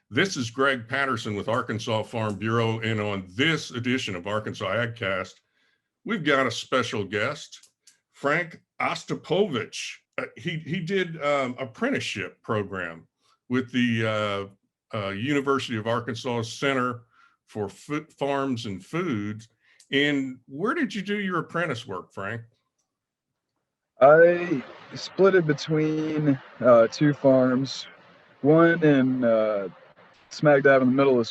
This is Greg Patterson with Arkansas Farm Bureau, and on this edition of Arkansas AgCast, we've got a special guest, Frank Ostapowicz. He did apprenticeship program with the University of Arkansas Center for Farms and Foods. And where did you do your apprentice work, Frank? I split it between two farms, one in smack dab in the middle of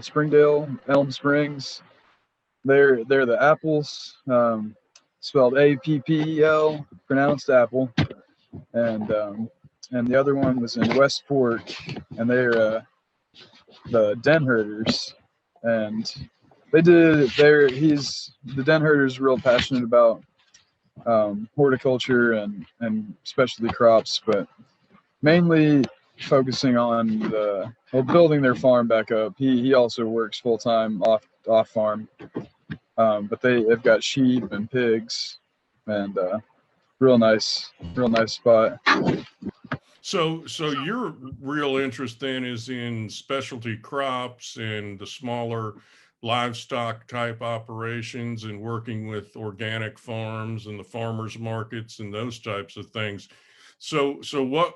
Springdale, Elm Springs. They're the Apples, spelled Appel, pronounced Apple, and the other one was in West Fork, and they're the den herders, and the den herders real passionate about horticulture and specialty crops, but mainly focusing on building their farm back up. He also works full time off farm, but they've got sheep and pigs, and real nice spot. So your real interest then is in specialty crops and the smaller livestock type operations and working with organic farms and the farmers markets and those types of things. So what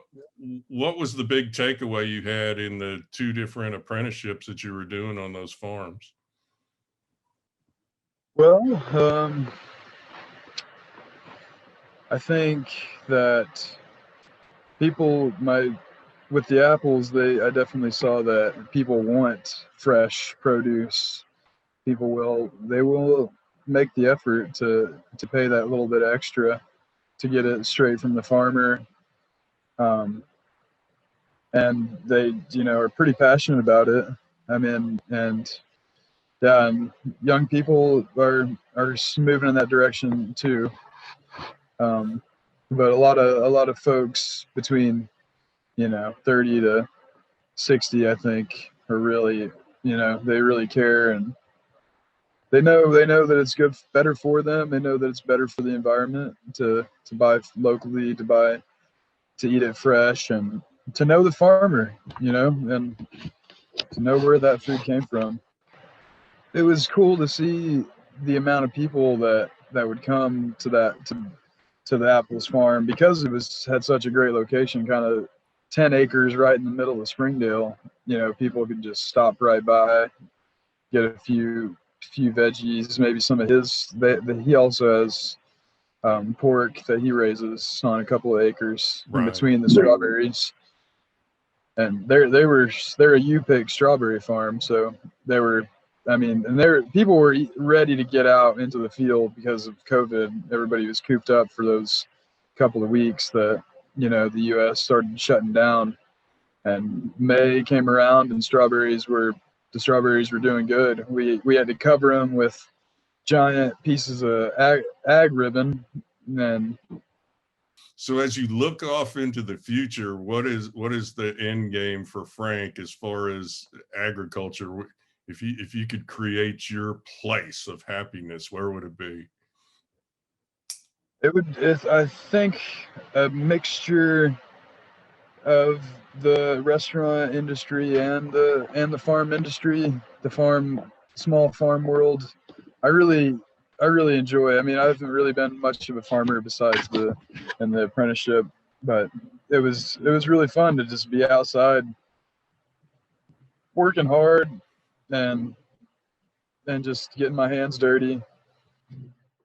was the big takeaway you had in the two different apprenticeships that you were doing on those farms? Well, I think that with the apples, I definitely saw that people want fresh produce. They will make the effort to pay that little bit extra to get it straight from the farmer. And they, are pretty passionate about it. I mean, and young people are moving in that direction too. But a lot of folks between 30 to 60, I think, are really, they really care, and they know that it's better for them. They know that it's better for the environment to buy locally, to eat it fresh, and to know the farmer, and to know where that food came from. It was cool to see the amount of people that would come to the Apples farm, because it had such a great location, kind of 10 acres right in the middle of Springdale. People could just stop right by, get a few veggies, maybe some of he also has pork that he raises on a couple of acres in between the strawberries. And they're a U-pick strawberry farm, so people were ready to get out into the field because of COVID. Everybody was cooped up for those couple of weeks that the U.S. started shutting down, and May came around and the strawberries were doing good. We had to cover them with giant pieces of ag ribbon. And so as you look off into the future, what is the end game for Frank as far as agriculture? If you could create your place of happiness, where would it be? I think a mixture of the restaurant industry and the farm industry, small farm world. I really enjoy. I mean, I haven't really been much of a farmer besides in the apprenticeship, but it was really fun to just be outside working hard and just getting my hands dirty